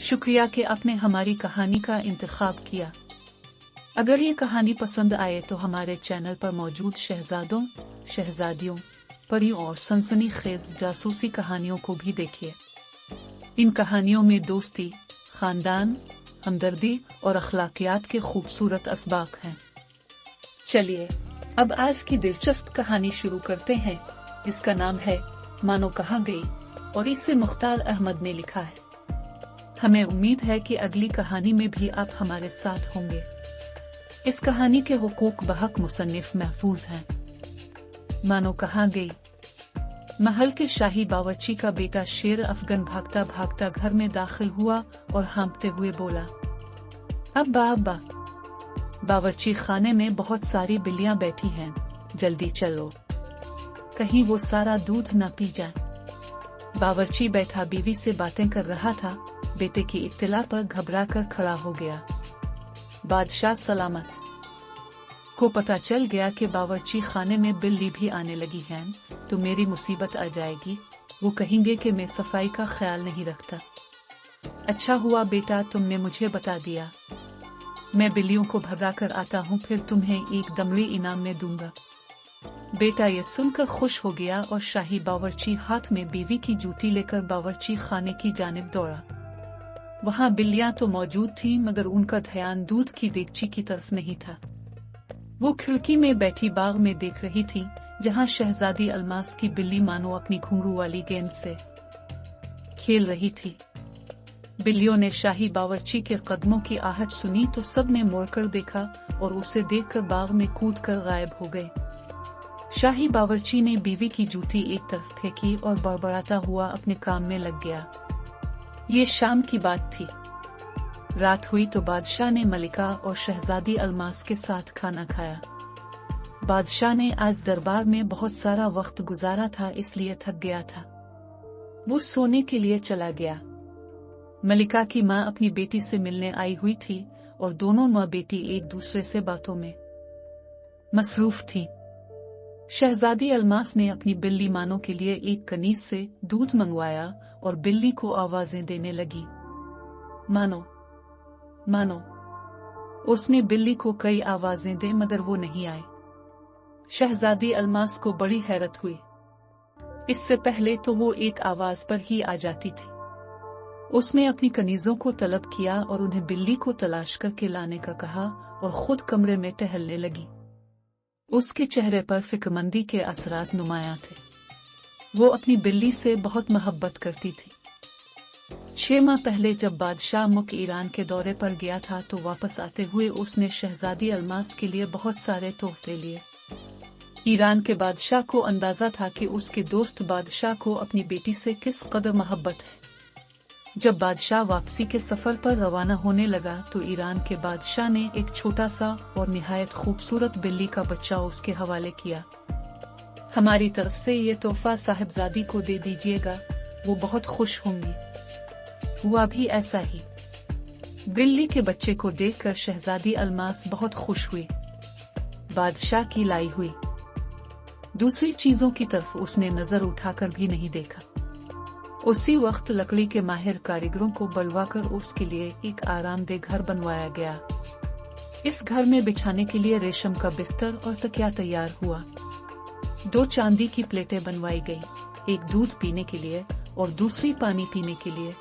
शुक्रिया कि आपने हमारी कहानी का इंतखाब किया। अगर ये कहानी पसंद आए तो हमारे चैनल पर मौजूद शहजादों, शहजादियों, परियों और सनसनीखेज जासूसी कहानियों को भी देखिए। इन कहानियों में दोस्ती, खानदान, हमदर्दी और अखलाकियात के खूबसूरत असबाक हैं। चलिए अब आज की दिलचस्प कहानी शुरू करते हैं, जिसका नाम है मानो कहाँ गई और इसे मुख्तार अहमद ने लिखा है। हमें उम्मीद है कि अगली कहानी में भी आप हमारे साथ होंगे। इस कहानी के हुकूक बहक मुसन्निफ महफूज हैं। मानो कहाँ गई। महल के शाही बावर्ची का बेटा शेर अफगन भागता भागता घर में दाखिल हुआ और हाँफते हुए बोला, अब्बा अब्बा, बावर्ची खाने में बहुत सारी बिल्लियां बैठी हैं, जल्दी चलो, कहीं वो सारा दूध न पी जाए। बावर्ची बैठा बीवी से बातें कर रहा था। बेटे की इत्तला पर घबराकर खड़ा हो गया। बादशाह सलामत को पता चल गया कि बावर्ची खाने में बिल्ली भी आने लगी है तो मेरी मुसीबत आ जाएगी। वो कहेंगे कि मैं सफाई का ख्याल नहीं रखता। अच्छा हुआ बेटा तुमने मुझे बता दिया। मैं बिल्लियों को भगा कर आता हूँ, फिर तुम्हें एक दमड़ी इनाम में दूंगा। बेटा ये सुनकर खुश हो गया और शाही बावर्ची हाथ में बीवी की जूती लेकर बावर्ची खाने की जानिब दौड़ा। वहाँ बिल्लियां तो मौजूद थीं, मगर उनका ध्यान दूध की देगची की तरफ नहीं था। वो खिड़की में बैठी बाग में देख रही थी, जहाँ शहजादी अलमास की बिल्ली मानो अपनी घुंघरू वाली गेंद से खेल रही थी। बिल्लियों ने शाही बावर्ची के कदमों की आहट सुनी तो सब ने मुड़कर देखा और उसे देखकर बाग में कूदकर गायब हो गए। शाही बावर्ची ने बीवी की जूती एक तरफ फेंकी और बड़बड़ाता हुआ अपने काम में लग गया। ये शाम की बात थी। रात हुई तो बादशाह ने मलिका और शहजादी अलमास के साथ खाना खाया। बादशाह ने आज दरबार में बहुत सारा वक्त गुजारा था, इसलिए थक गया था। वो सोने के लिए चला गया। मलिका की माँ अपनी बेटी से मिलने आई हुई थी और दोनों माँ बेटी एक दूसरे से बातों में मसरूफ थी। शहजादी अलमास ने अपनी बिल्ली मानो के लिए एक कनीज से दूध मंगवाया और बिल्ली को आवाजें देने लगी, मानो मानो। उसने बिल्ली को कई आवाजें दी मगर वो नहीं आए। शहजादी अलमास को बड़ी हैरत हुई। इससे पहले तो वो एक आवाज पर ही आ जाती थी। उसने अपनी कनीजों को तलब किया और उन्हें बिल्ली को तलाश करके लाने का कहा और खुद कमरे में टहलने लगी। उसके चेहरे पर फिक्रमंदी के असरात नुमायां थे। वो अपनी बिल्ली से बहुत मोहब्बत करती थी। 6 माह पहले जब बादशाह मुख ईरान के दौरे पर गया था तो वापस आते हुए उसने शहजादी अलमास के लिए बहुत सारे तोहफे लिए। ईरान के बादशाह को अंदाजा था कि उसके दोस्त बादशाह को अपनी बेटी से किस कदर मोहब्बत है। जब बादशाह वापसी के सफर पर रवाना होने लगा तो ईरान के बादशाह ने एक छोटा सा और निहायत खूबसूरत बिल्ली का बच्चा उसके हवाले किया। हमारी तरफ से ये तोहफा साहिबजादी को दे दीजिएगा, वो बहुत खुश होंगी। हुआ भी ऐसा ही। बिल्ली के बच्चे को देखकर शहजादी अलमास बहुत खुश हुई। बादशाह की लाई हुई दूसरी चीजों की तरफ उसने नजर उठाकर भी नहीं देखा। उसी वक्त लकड़ी के माहिर कारीगरों को बुलवाकर उसके लिए एक आरामदेह घर बनवाया गया। इस घर में बिछाने के लिए रेशम का बिस्तर और तकिया तैयार हुआ। 2 चांदी की प्लेटें बनवाई गई, एक दूध पीने के लिए और दूसरी पानी पीने के लिए।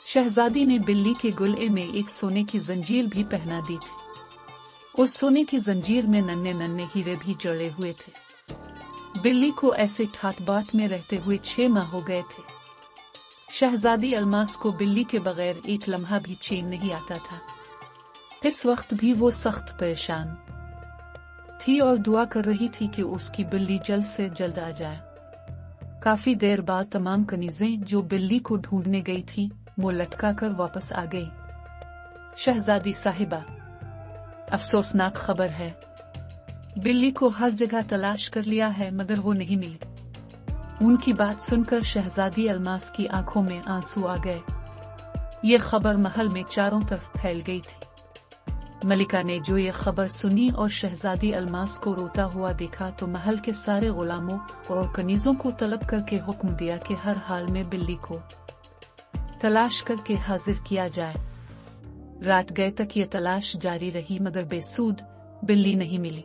शहजादी ने बिल्ली के गुल्ले में एक सोने की जंजीर भी पहना दी थी। उस सोने की जंजीर में नन्हे नन्हे हीरे भी जड़े हुए थे। बिल्ली को ऐसे ठाट बाट में रहते हुए 6 माह हो गए थे। शहजादी अलमास को बिल्ली के बगैर एक लम्हा भी चैन नहीं आता था। इस वक्त भी वो सख्त परेशान थी और दुआ कर रही थी कि उसकी बिल्ली जल्द से जल्द आ जाए। काफी देर बाद तमाम कनीजें जो बिल्ली को ढूंढने गई थी मुंह लटका कर वापस आ गई। शहजादी साहिबा, अफसोसनाक खबर है, बिल्ली को हर जगह तलाश कर लिया है मगर वो नहीं मिली। उनकी बात सुनकर शहजादी अलमास की आंखों में आंसू आ गए। ये खबर महल में चारों तरफ फैल गई थी। मलिका ने जो ये खबर सुनी और शहजादी अलमास को रोता हुआ देखा तो महल के सारे गुलामों और कनीजों को तलब करके हुक्म दिया कि हर हाल में बिल्ली को तलाश करके हाजिर किया जाए। रात गए तक ये तलाश जारी रही मगर बेसूद बिल्ली नहीं मिली।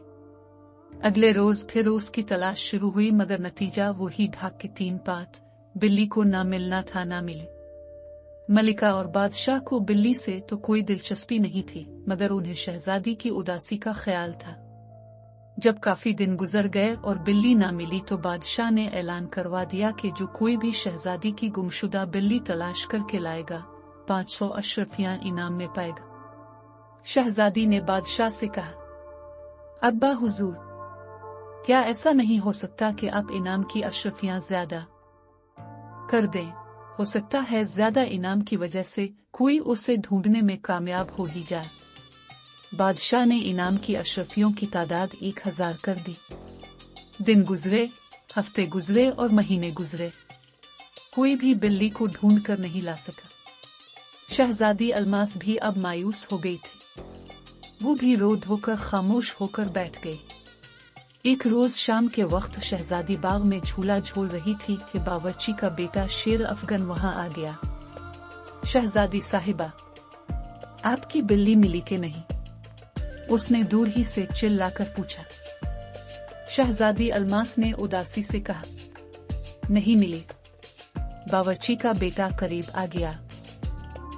अगले रोज फिर उसकी तलाश शुरू हुई मगर नतीजा वही ढाक के 3 पात। बिल्ली को ना मिलना था ना मिली। मलिका और बादशाह को बिल्ली से तो कोई दिलचस्पी नहीं थी मगर उन्हें शहजादी की उदासी का ख्याल था। जब काफी दिन गुजर गए और बिल्ली ना मिली तो बादशाह ने ऐलान करवा दिया कि जो कोई भी शहजादी की गुमशुदा बिल्ली तलाश करके लाएगा 500 अशरफियां इनाम में पाएगा। शहजादी ने बादशाह से कहा, अब्बा हुजूर, क्या ऐसा नहीं हो सकता कि आप इनाम की अशरफियां ज्यादा कर दें? हो सकता है ज्यादा इनाम की वजह से कोई उसे ढूंढने में कामयाब हो ही जाए। बादशाह ने इनाम की अशरफियों की तादाद 1000 कर दी। दिन गुजरे, हफ्ते गुजरे और महीने गुजरे, कोई भी बिल्ली को ढूंढ कर नहीं ला सका। शहजादी अलमास भी अब मायूस हो गई थी। वो भी रो धोकर खामोश होकर बैठ गई। एक रोज शाम के वक्त शहजादी बाग में झूला झूल रही थी कि बावर्ची का बेटा शेर अफगन वहां आ गया। शहजादी साहिबा, आपकी बिल्ली मिली कि नहीं? उसने दूर ही से चिल्लाकर पूछा। शहजादी अलमास ने उदासी से कहा, नहीं मिली। बावर्ची का बेटा करीब आ गया।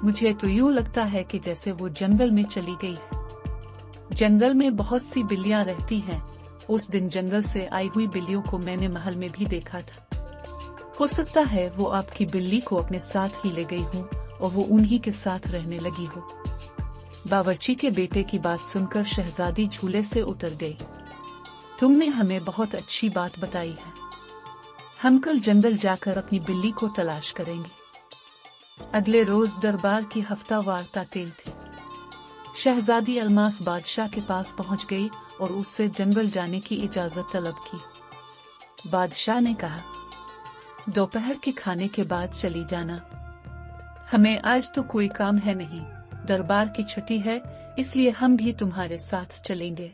मुझे तो यूं लगता है कि जैसे वो जंगल में चली गई है। जंगल में बहुत सी बिल्लियां रहती हैं। उस दिन जंगल से आई हुई बिल्लियों को मैंने महल में भी देखा था। हो सकता है वो आपकी बिल्ली को अपने साथ ही ले गई हो और वो उन्हीं के साथ रहने लगी हो। बावर्ची के बेटे की बात सुनकर शहजादी झूले से उतर गई। तुमने हमें बहुत अच्छी बात बताई है। हम कल जंगल जाकर अपनी बिल्ली को तलाश करेंगे। अगले रोज दरबार की हफ्तावार तातील थी। शहजादी अलमास बादशाह के पास पहुंच गई और उससे जंगल जाने की इजाजत तलब की। बादशाह ने कहा, दोपहर के खाने के बाद चली जाना। हमें आज तो कोई काम है नहीं, दरबार की छुट्टी है, इसलिए हम भी तुम्हारे साथ चलेंगे।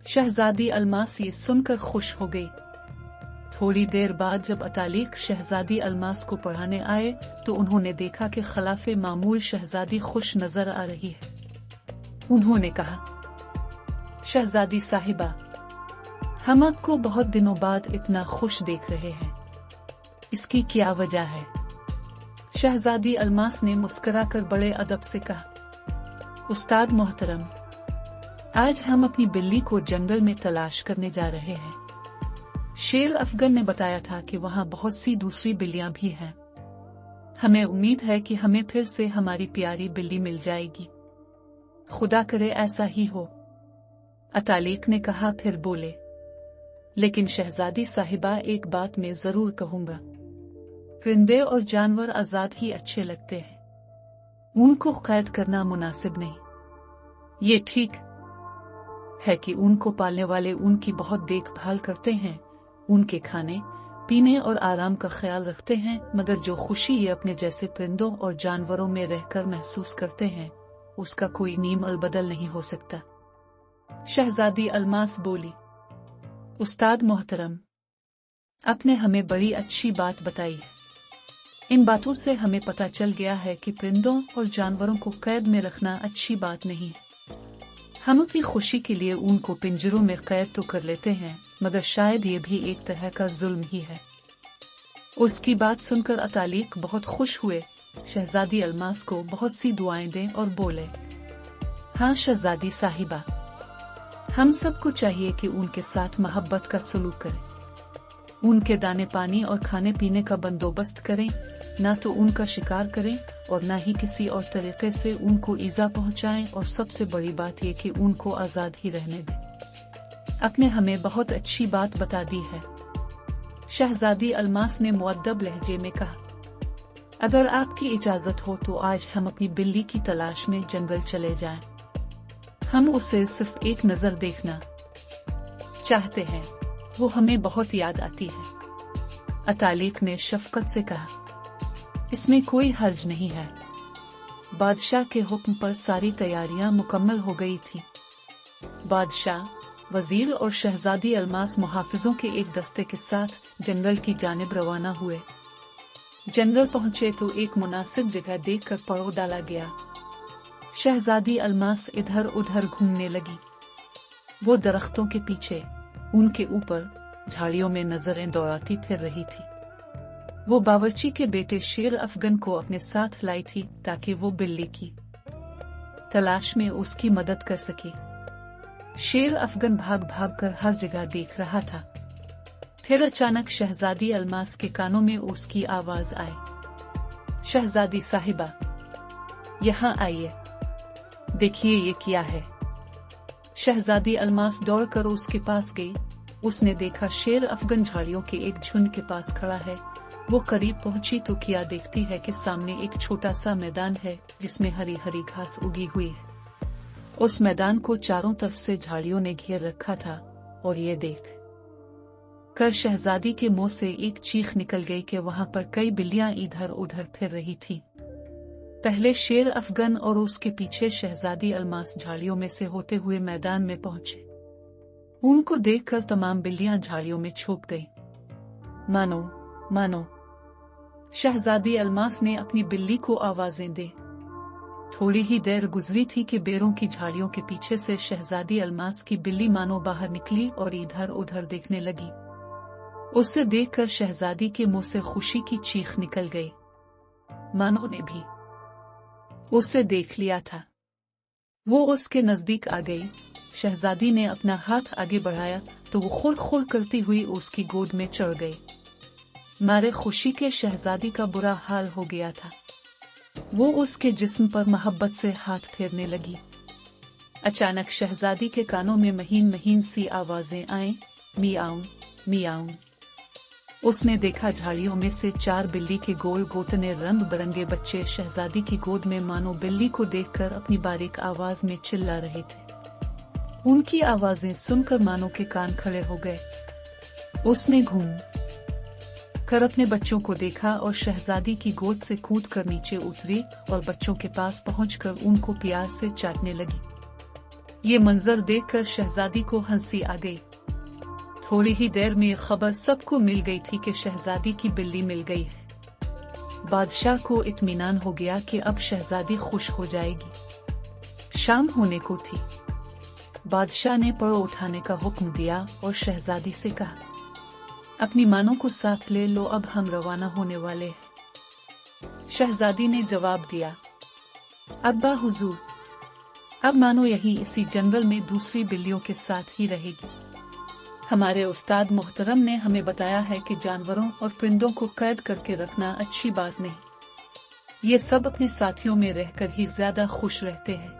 शहजादी अलमास ये सुनकर खुश हो गई। थोड़ी देर बाद जब अतालिक शहजादी अलमास को पढ़ाने आए तो उन्होंने देखा कि खिलाफे मामूल शहजादी खुश नजर आ रही है। उन्होंने कहा, शहजादी साहिबा, हम आपको बहुत दिनों बाद इतना खुश देख रहे हैं, इसकी क्या वजह है? शहजादी अलमास ने मुस्कुराकर बड़े अदब से कहा, उस्ताद मोहतरम, आज हम अपनी बिल्ली को जंगल में तलाश करने जा रहे हैं। शेर अफगन ने बताया था कि वहां बहुत सी दूसरी बिल्लियां भी हैं। हमें उम्मीद है कि हमें फिर से हमारी प्यारी बिल्ली मिल जाएगी। खुदा करे ऐसा ही हो। अतालिक ने कहा, फिर बोले, लेकिन शहजादी साहिबा, एक बात मैं जरूर कहूंगा, परिंदे और जानवर आजाद ही अच्छे लगते हैं, उनको कैद करना मुनासिब नहीं। ये ठीक है कि उनको पालने वाले उनकी बहुत देखभाल करते हैं, उनके खाने पीने और आराम का ख्याल रखते हैं, मगर जो खुशी ये अपने जैसे परिंदों और जानवरों में रहकर महसूस करते हैं उसका कोई नीम अलबदल नहीं हो सकता। शहजादी अलमास बोली, उस्ताद मोहतरम, आपने हमें बड़ी अच्छी बात बताई है। इन बातों से हमें पता चल गया है कि परिंदों और जानवरों को कैद में रखना अच्छी बात नहीं है। हम अपनी खुशी के लिए उनको पिंजरों में कैद तो कर लेते हैं, मगर शायद ये भी एक तरह का जुल्म ही है। उसकी बात सुनकर अतालिक बहुत खुश हुए। शहजादी अलमास को बहुत सी दुआएं दें और बोले, हाँ शहजादी साहिबा, हम सबको चाहिए कि उनके साथ मोहब्बत का सलूक करें, उनके दाने पानी और खाने पीने का बंदोबस्त करें, ना तो उनका शिकार करें और ना ही किसी और तरीके से उनको ईजा पहुंचाएं, और सबसे बड़ी बात यह कि उनको आजाद ही रहने दें। आपने हमें बहुत अच्छी बात बता दी है। शहजादी अलमास ने मुअद्दब लहजे में कहा, अगर आपकी इजाजत हो तो आज हम अपनी बिल्ली की तलाश में जंगल चले जाएं। हम उसे सिर्फ एक नजर देखना चाहते हैं, वो हमें बहुत याद आती है। अतालिक ने शफकत से कहा, इसमें कोई हर्ज नहीं है। बादशाह के हुक्म पर सारी तैयारियां मुकम्मल हो गई थी। बादशाह, वजीर और शहजादी अलमास मुहाफिजों के एक दस्ते के साथ जंगल की जानिब रवाना हुए। जंगल पहुंचे तो एक मुनासिब जगह देखकर पड़ो डाला गया। शहजादी अलमास इधर उधर घूमने लगी। वो दरख्तों के पीछे, उनके ऊपर, झाड़ियों में नजरें दौड़ाती फिर रही थी। वो बावर्ची के बेटे शेर अफगन को अपने साथ लाई थी ताकि वो बिल्ली की तलाश में उसकी मदद कर सके। शेर अफगन भाग भाग कर हर जगह देख रहा था। फिर अचानक शहजादी अलमास के कानों में उसकी आवाज आई, शहजादी साहिबा, यहाँ आइए, देखिए ये क्या है। शहजादी अलमास दौड़कर उसके पास गई। उसने देखा शेर अफगन झाड़ियों के एक झुंड के पास खड़ा है। वो करीब पहुंची तो क्या देखती है कि सामने एक छोटा सा मैदान है जिसमें हरी हरी घास उगी हुई है। उस मैदान को चारों तरफ से झाड़ियों ने घेर रखा था और ये देख कर शहजादी के मुंह से एक चीख निकल गई कि वहां पर कई बिल्लियां इधर उधर फिर रही थी। पहले शेर अफगन और उसके पीछे शहजादी अलमास झाड़ियों में से होते हुए मैदान में पहुंचे। उनको देखकर तमाम बिल्लियां झाड़ियों में छुप गई। मानो मानो, शहजादी अलमास ने अपनी बिल्ली को आवाजें दी। थोड़ी ही देर गुजरी थी कि बेरों की झाड़ियों के पीछे से शहजादी अलमास की बिल्ली मानो बाहर निकली और इधर उधर देखने लगी। उसे देखकर शहजादी के मुंह से खुशी की चीख निकल गई। मानो ने भी उसे देख लिया था। वो उसके नजदीक आ गई। शहजादी ने अपना हाथ आगे बढ़ाया तो वो खुर खुर करती हुई उसकी गोद में चढ़ गई। मारे खुशी के शहजादी का बुरा हाल हो गया था। वो उसके जिस्म पर मोहब्बत से हाथ फेरने लगी। अचानक शहजादी के कानों में महीन महीन सी आवाजें आईं, मियाऊं मियाऊं। उसने देखा झाड़ियों में से 4 बिल्ली के गोल गोतने रंग बिरंगे बच्चे शहजादी की गोद में मानो बिल्ली को देखकर अपनी बारीक आवाज में चिल्ला रहे थे। उनकी आवाजें सुनकर मानो के कान खड़े हो गए। उसने घूम कर अपने बच्चों को देखा और शहजादी की गोद से कूद कर नीचे उतरी और बच्चों के पास पहुंचकर उनको प्यार से चाटने लगी। ये मंजर देखकर शहजादी को हंसी आ गई। थोड़ी ही देर में खबर सबको मिल गई थी कि शहजादी की बिल्ली मिल गई है। बादशाह को इत्मीनान हो गया कि अब शहजादी खुश हो जाएगी। शाम होने को थी। बादशाह ने पड़ो उठाने का हुक्म दिया और शहजादी से कहा, अपनी मानों को साथ ले लो, अब हम रवाना होने वाले हैं। शहजादी ने जवाब दिया, अब्बा हुजूर, अब मानो यहीं इसी जंगल में दूसरी बिल्लियों के साथ ही रहेगी। हमारे उस्ताद मोहतरम ने हमें बताया है कि जानवरों और परिंदों को कैद करके रखना अच्छी बात नहीं। ये सब अपने साथियों में रहकर ही ज्यादा खुश रहते हैं।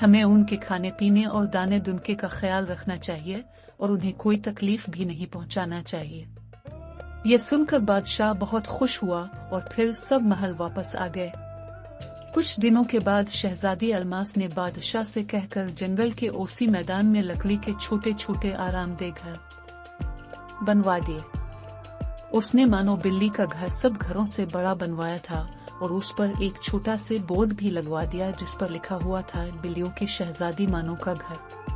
हमें उनके खाने पीने और दाने दुनके का ख्याल रखना चाहिए और उन्हें कोई तकलीफ भी नहीं पहुंचाना चाहिए। ये सुनकर बादशाह बहुत खुश हुआ और फिर सब महल वापस आ गए। कुछ दिनों के बाद शहजादी अलमास ने बादशाह से कहकर जंगल के ओसी मैदान में लकड़ी के छोटे छोटे आरामदेह घर बनवा दिए। उसने मानो बिल्ली का घर सब घरों से बड़ा बनवाया था और उस पर एक छोटा से बोर्ड भी लगवा दिया जिस पर लिखा हुआ था, बिल्लियों की शहजादी मानो का घर।